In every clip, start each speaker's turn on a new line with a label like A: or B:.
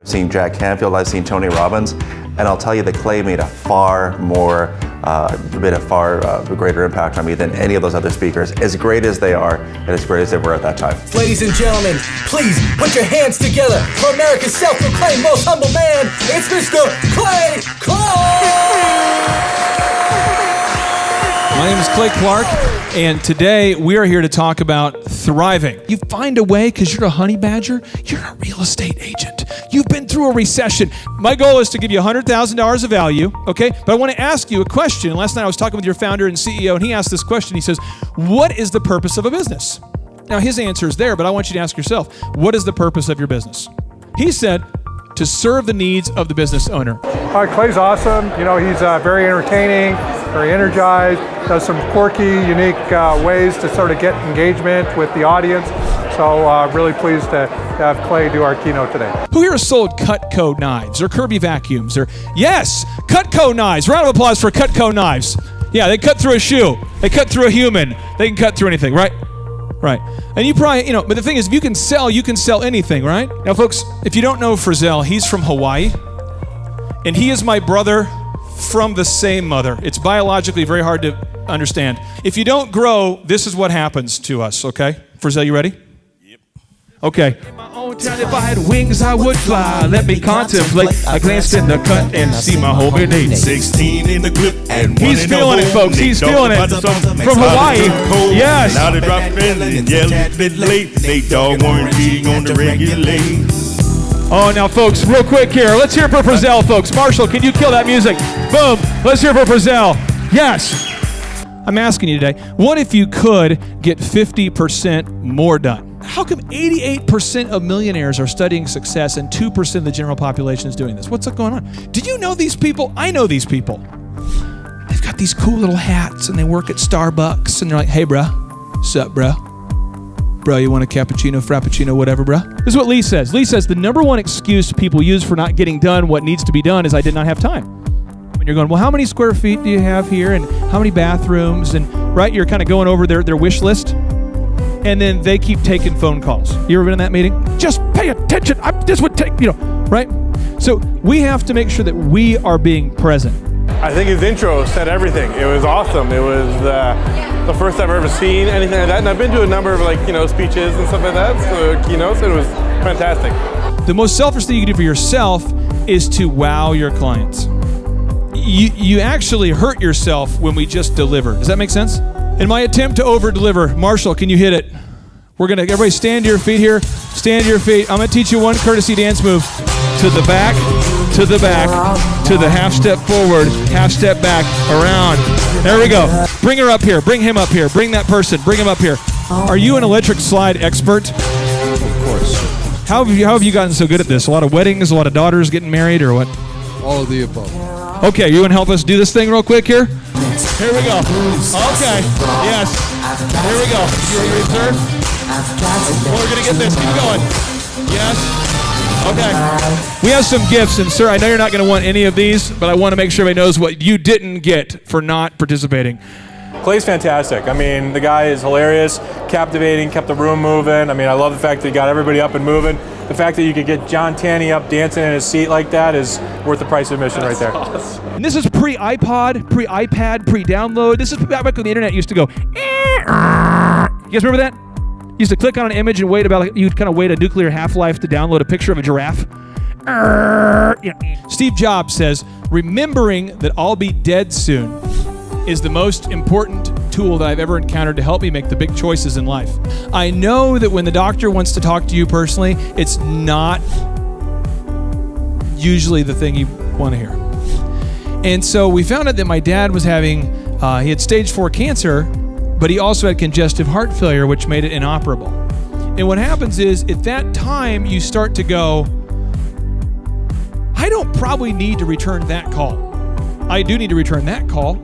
A: I've seen Jack Canfield, I've seen Tony Robbins, and I'll tell you that Clay made a far greater impact on me than any of those other speakers, as great as they are and as great as they were at that time.
B: Ladies and gentlemen, please put your hands together for America's self-proclaimed most humble man. It's Mr. Clay Clark!
C: My name is Clay Clark, and today we are here to talk about thriving. You find a way because you're a honey badger, you're a real estate agent. You've been through a recession. My goal is to give you $100,000 of value, okay? But I want to ask you a question. Last night I was talking with your founder and CEO, and he asked this question. He says, what is the purpose of a business? Now his answer is there, but I want you to ask yourself, what is the purpose of your business? He said, to serve the needs of the business owner.
D: Clay's awesome. You know, he's very entertaining, very energized, does some quirky, unique ways to sort of get engagement with the audience. So really pleased to have Clay do our keynote today.
C: Who here has sold Cutco knives or Kirby vacuums? Or yes, Cutco knives. Round of applause for Cutco knives. Yeah, they cut through a shoe. They cut through a human. They can cut through anything, right? Right. And you probably, but the thing is, if you can sell anything, right? Now, folks, if you don't know Frizzell, he's from Hawaii, and he is my brother from the same mother. It's biologically very hard to understand. If you don't grow, this is what happens to us, okay? Frizzell, you ready? Yep. Okay. In my own town, if I had wings, I would fly. Let me contemplate. I glanced in the cut and see my whole beneath.
E: 16 in the clip and
C: he's feeling it, folks. He's feeling it. From Hawaii. Yes.
E: Now they drop in and yell a bit late. They dog warranty on the regulate.
C: Oh, now, folks, real quick here. Let's hear for Frizzell, folks. Marshall, can you kill that music? Boom. Let's hear for Frizzell. Yes. I'm asking you today, what if you could get 50% more done? How come 88% of millionaires are studying success and 2% of the general population is doing this? What's going on? Do you know these people? I know these people. They've got these cool little hats and they work at Starbucks and they're like, hey, bruh, what's up, bruh? Bro, you want a cappuccino, frappuccino, whatever, bro? This is what Lee says. Lee says the number one excuse people use for not getting done what needs to be done is I did not have time. When you're going, well, how many square feet do you have here? And how many bathrooms? And right, you're kind of going over their wish list. And then they keep taking phone calls. You ever been in that meeting? Just pay attention. This would take, right? So we have to make sure that we are being present.
F: I think his intro said everything. It was awesome. It was the first I've ever seen anything like that. And I've been to a number of speeches and stuff like that, so keynotes, and it was fantastic.
C: The most selfish thing you can do for yourself is to wow your clients. You actually hurt yourself when we just deliver. Does that make sense? In my attempt to over-deliver, Marshall, can you hit it? Everybody stand to your feet here. Stand to your feet. I'm gonna teach you one courtesy dance move. To the back, to the back, to the half step forward, half step back, around. There we go. Bring her up here, bring him up here, bring that person, bring him up here. Are you an electric slide expert?
G: Of course.
C: How have you gotten so good at this? A lot of weddings, a lot of daughters getting married, or what?
G: All of the above.
C: Okay, you want to help us do this thing real quick here? Here we go. Okay, yes. Here we go. You ready, sir? We're going to get this. Keep going. Yes. Okay. We have some gifts, and sir, I know you're not going to want any of these, but I want to make sure everybody knows what you didn't get for not participating.
F: Clay's fantastic. I mean, the guy is hilarious, captivating, kept the room moving. I mean, I love the fact that he got everybody up and moving. The fact that you could get John Tanney up dancing in his seat like that is worth the price of admission right there.
C: Awesome. And this is pre-iPod, pre-iPad, pre-download. This is back when the internet used to go, You guys remember that? You used to click on an image and you'd kind of wait a nuclear half-life to download a picture of a giraffe. Steve Jobs says, remembering that I'll be dead soon is the most important tool that I've ever encountered to help me make the big choices in life. I know that when the doctor wants to talk to you personally, it's not usually the thing you want to hear. And so we found out that my dad was having, he had stage 4 cancer, but he also had congestive heart failure, which made it inoperable. And what happens is, at that time, you start to go, I don't probably need to return that call. I do need to return that call.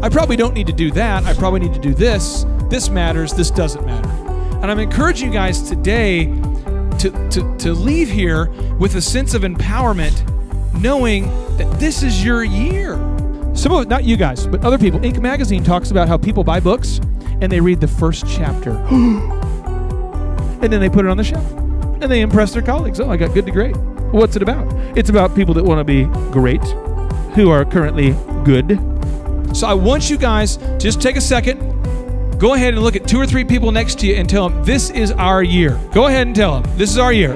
C: I probably don't need to do that. I probably need to do this. This matters. This doesn't matter. And I'm encouraging you guys today to leave here with a sense of empowerment, knowing that this is your year. Some of it, not you guys, but other people. Inc. magazine talks about how people buy books and they read the first chapter. And then they put it on the shelf. And they impress their colleagues. Oh, I got good to great. What's it about? It's about people that want to be great, who are currently good. So I want you guys to just take a second, go ahead and look at 2 or 3 people next to you and tell them, this is our year. Go ahead and tell them, this is our year.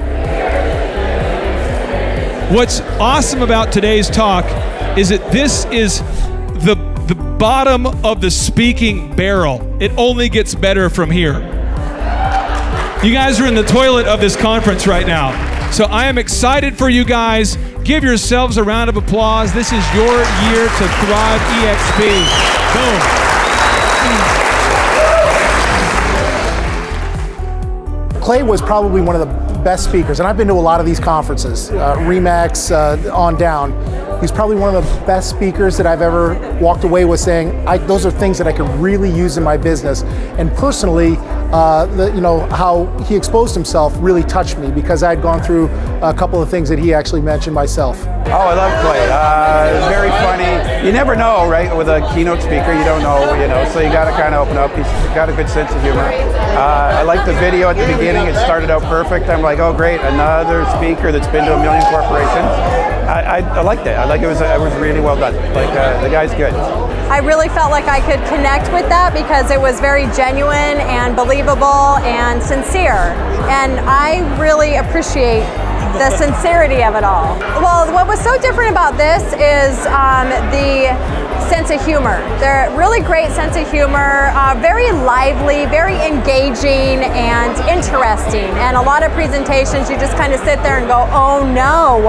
C: What's awesome about today's talk is that this is the bottom of the speaking barrel. It only gets better from here. You guys are in the toilet of this conference right now. So I am excited for you guys. Give yourselves a round of applause. This is your year to thrive, EXP. Boom.
H: Clay was probably one of the best speakers, and I've been to a lot of these conferences, RE/MAX on down. He's probably one of the best speakers that I've ever walked away with saying, those are things that I could really use in my business. And personally, how he exposed himself really touched me because I'd gone through a couple of things that he actually mentioned myself.
I: Oh, I love Clay. Very funny. You never know, right? With a keynote speaker, you don't know, so you got to kind of open up. He's got a good sense of humor. I liked the video at the beginning. It started out perfect. I'm like, oh, great, another speaker that's been to 1 million corporations. I liked it. It was really well done. The guy's good.
J: I really felt like I could connect with that because it was very genuine and believable and sincere. And I really appreciate the sincerity of it all. Well, what was so different about this is the sense of humor. They're really great sense of humor, very lively, very engaging and interesting. And a lot of presentations, you just kind of sit there and go, oh no.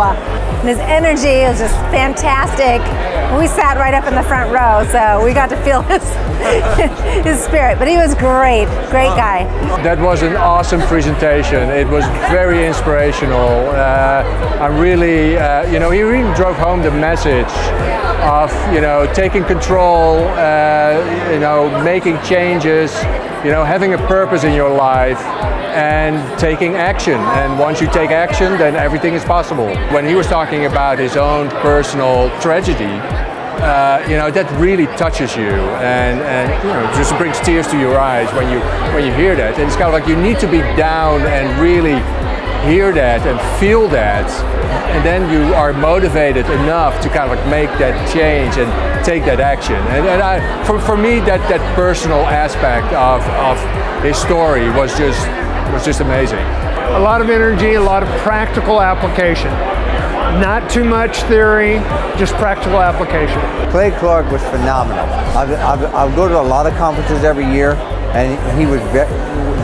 K: And his energy is just fantastic. We sat right up in the front row, so we got to feel his spirit. But he was great guy.
G: That was an awesome presentation. It was very inspirational. I'm really, he really drove home the message of, taking control, making changes, having a purpose in your life and taking action. And once you take action, then everything is possible. When he was talking about his own personal tragedy, that really touches you and just brings tears to your eyes when you hear that. And it's kind of like you need to be down and really hear that and feel that, and then you are motivated enough to kind of like make that change and take that action. And for me, that personal aspect of his story was just amazing.
L: A lot of energy, a lot of practical application. Not too much theory, just practical application.
M: Clay Clark was phenomenal. I'll go to a lot of conferences every year, and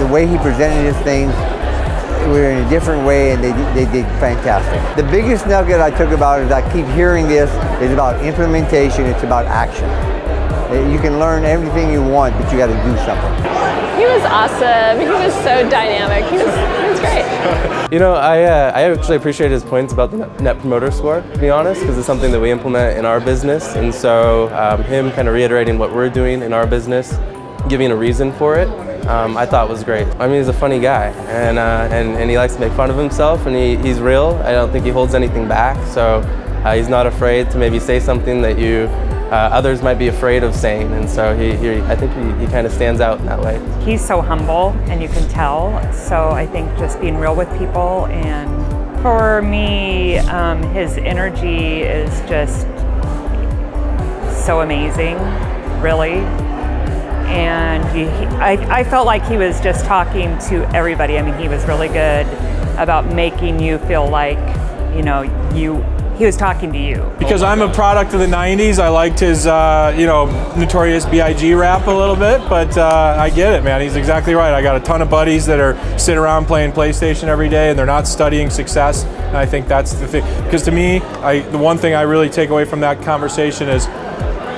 M: the way he presented his things, we were in a different way, and they did fantastic. The biggest nugget I took about it, I keep hearing this, is about implementation. It's about action. You can learn everything you want, but you got to do something.
N: He was awesome. He was so dynamic. He was great.
O: I actually appreciate his points about the Net Promoter Score, to be honest, because it's something that we implement in our business. And so him kind of reiterating what we're doing in our business, giving a reason for it, I thought was great. I mean, he's a funny guy, and he likes to make fun of himself, and he's real. I don't think he holds anything back, so he's not afraid to maybe say something that others might be afraid of saying, and so I think he kind of stands out in that way.
P: He's so humble, and you can tell, so I think just being real with people, and for me, his energy is just so amazing, really. And I felt like he was just talking to everybody. I mean, he was really good about making you feel like, he was talking to you.
F: Because I'm a product of the 90s, I liked his, Notorious B.I.G. rap a little bit, but I get it, man. He's exactly right. I got a ton of buddies that are sitting around playing PlayStation every day, and they're not studying success. And I think that's the thing. Because to me, the one thing I really take away from that conversation is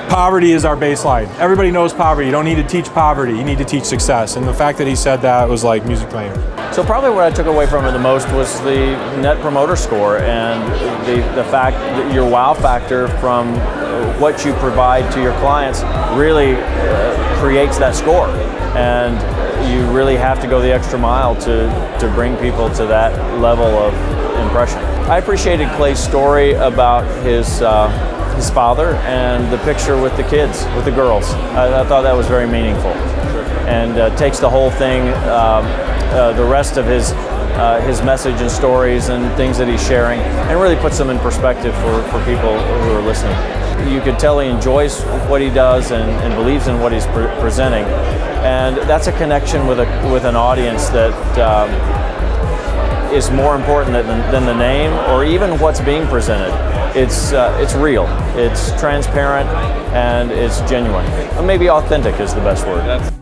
F: poverty is our baseline. Everybody knows poverty. You don't need to teach poverty. You need to teach success. And the fact that he said that was like music to my ears.
Q: So probably what I took away from it the most was the Net Promoter Score and the fact that your wow factor from what you provide to your clients really creates that score. And you really have to go the extra mile to bring people to that level of impression. I appreciated Clay's story about his father and the picture with the kids, with the girls. I thought that was very meaningful, and takes the whole thing, the rest of his his message and stories and things that he's sharing, and really puts them in perspective for people who are listening. You could tell he enjoys what he does and believes in what he's presenting, and that's a connection with an audience that is more important than the name or even what's being presented. It's real, it's transparent, and it's genuine. Maybe authentic is the best word.